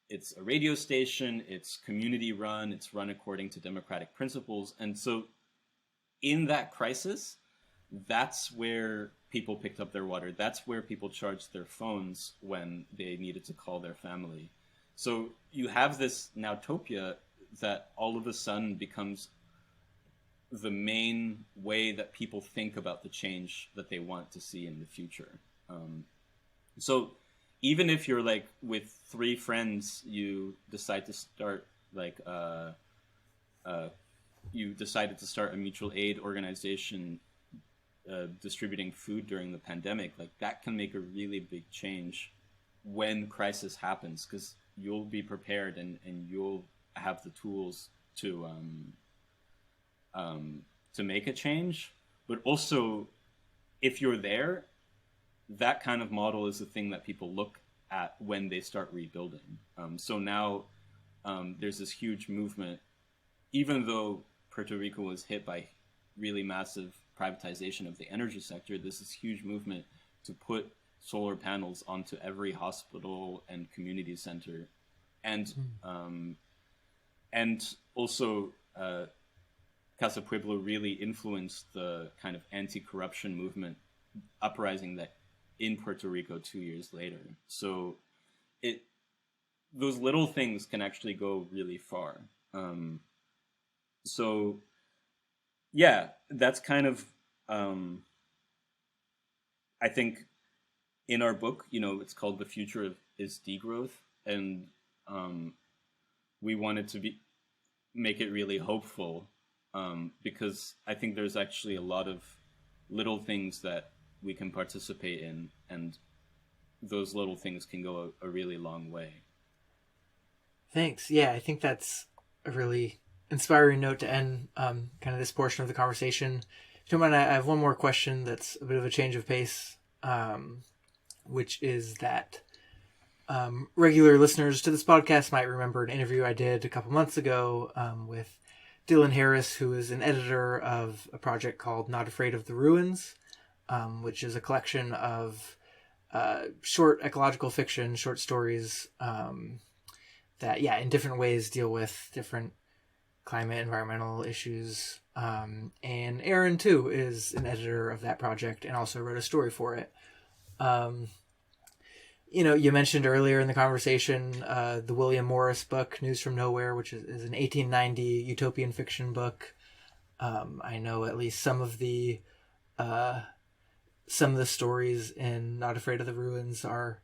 it's a radio station, it's community run, it's run according to democratic principles. And so in that crisis, that's where people picked up their water. That's where people charged their phones when they needed to call their family. So you have this nowtopia that all of a sudden becomes the main way that people think about the change that they want to see in the future. So even if you're like with 3 friends, you decide to start like you decided to start a mutual aid organization distributing food during the pandemic, like that can make a really big change when crisis happens, because you'll be prepared and you'll have the tools to make a change. But also, if you're there, that kind of model is the thing that people look at when they start rebuilding. So now there's this huge movement, even though Puerto Rico was hit by really massive privatization of the energy sector, there's this huge movement to put solar panels onto every hospital and community center. And also Casa Pueblo really influenced the kind of anti-corruption movement uprising that in Puerto Rico 2 years later. So those little things can actually go really far. So yeah, that's kind of, I think in our book, it's called The Future Is Degrowth. And we wanted to make it really hopeful, because I think there's actually a lot of little things that we can participate in, and those little things can go a really long way. Thanks. Yeah, I think that's a really inspiring note to end kind of this portion of the conversation. If you don't mind, I have one more question that's a bit of a change of pace, which is that regular listeners to this podcast might remember an interview I did a couple months ago with Dylan Harris, who is an editor of a project called Not Afraid of the Ruins, which is a collection of short ecological fiction, short stories that, in different ways deal with different climate, environmental issues. And Aaron, too, is an editor of that project and also wrote a story for it. You mentioned earlier in the conversation the William Morris book, News from Nowhere, which is an 1890 utopian fiction book. I know at least some of the stories in Not Afraid of the Ruins are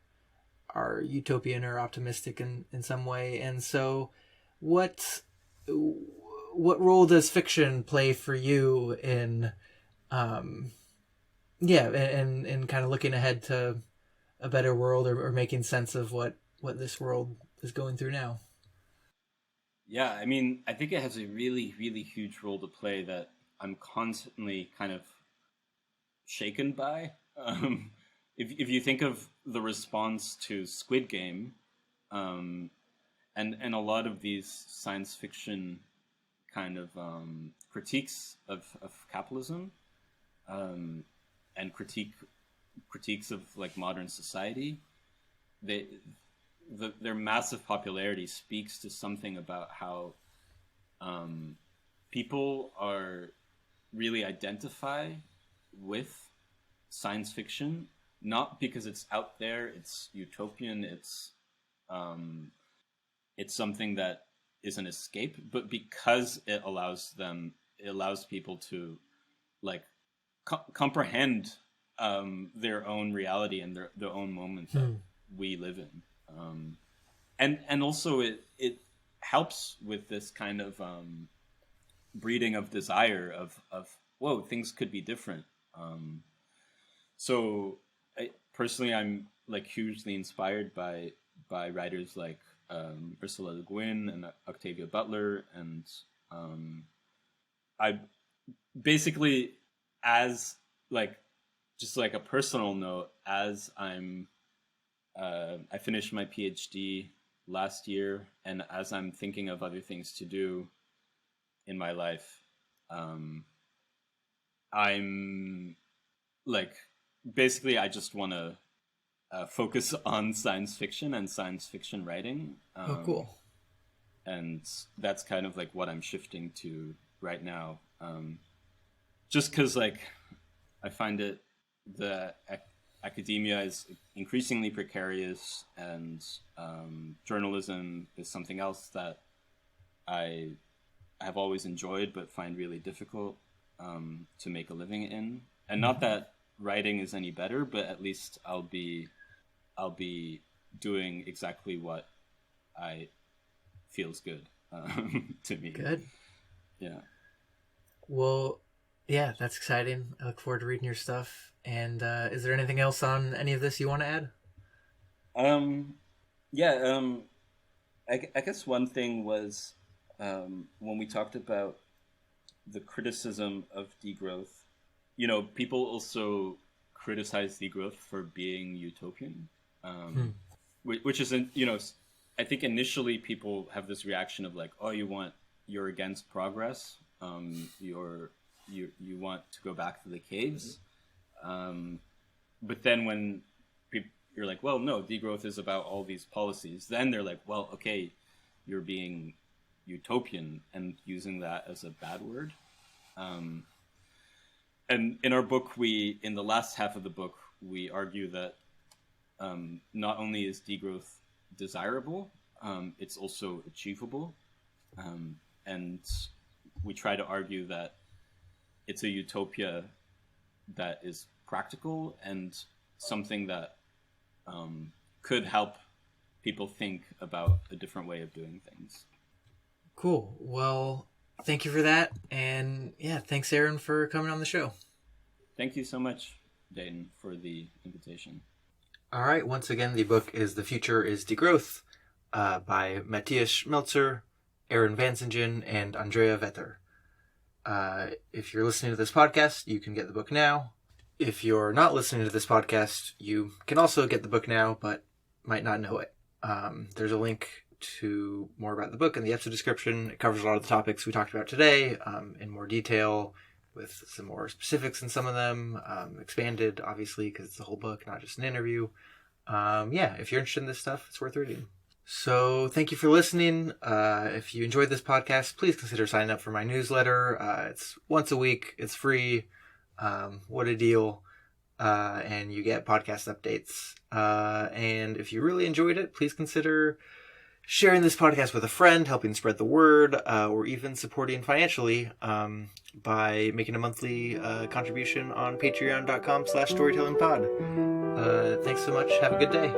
utopian or optimistic in some way. And so what role does fiction play for you in and kind of looking ahead to a better world, or making sense of what this world is going through now? Yeah, I mean, I think it has a really, really huge role to play that I'm constantly kind of shaken by. If you think of the response to Squid Game, and a lot of these science fiction kind of critiques of capitalism, and critiques of like modern society, their massive popularity speaks to something about how people are really identify with science fiction, not because it's out there, it's utopian, it's something that is an escape, but because it allows people to like comprehend their own reality and their own moment that we live in, and also it helps with this kind of breeding of desire of whoa, things could be different. So personally, I'm like hugely inspired by writers like Ursula Le Guin and Octavia Butler, and I basically, as like just like a personal note, as I finished my PhD last year, and as I'm thinking of other things to do in my life, I'm like, basically I just want to focus on science fiction and science fiction writing. Oh, cool. And that's kind of like what I'm shifting to right now. Just because like I find it academia is increasingly precarious, and journalism is something else that I have always enjoyed but find really difficult to make a living in. And not that writing is any better, but at least I'll be doing exactly what I feels good to me. Good. Yeah. Well, yeah, that's exciting. I look forward to reading your stuff. And is there anything else on any of this you want to add? I guess one thing was when we talked about the criticism of degrowth, people also criticize degrowth for being utopian, which isn't, I think initially people have this reaction of like, oh, you're against progress. You want to go back to the caves. But then when you're like, well, no, degrowth is about all these policies, then they're like, well, okay, you're being utopian and using that as a bad word. And in our book, in the last half of the book, we argue that not only is degrowth desirable, it's also achievable. And we try to argue that it's a utopia that is practical and something that could help people think about a different way of doing things. Cool. Well, thank you for that. And yeah, thanks, Aaron, for coming on the show. Thank you so much, Dayton, for the invitation. All right. Once again, the book is The Future Is Degrowth by Matthias Meltzer, Aaron Vansintjan, and Andrea Vetter. If you're listening to this podcast, you can get the book now. If you're not listening to this podcast, you can also get the book now, but might not know it. There's a link to more about the book in the episode description. It covers a lot of the topics we talked about today in more detail, with some more specifics in some of them, expanded, obviously, because it's the whole book, not just an interview. If you're interested in this stuff, it's worth reading. So thank you for listening. If you enjoyed this podcast, please consider signing up for my newsletter. It's once a week. It's free. What a deal. And you get podcast updates. And if you really enjoyed it, please consider sharing this podcast with a friend, helping spread the word, or even supporting financially by making a monthly contribution on patreon.com/storytellingpod. Thanks so much. Have a good day.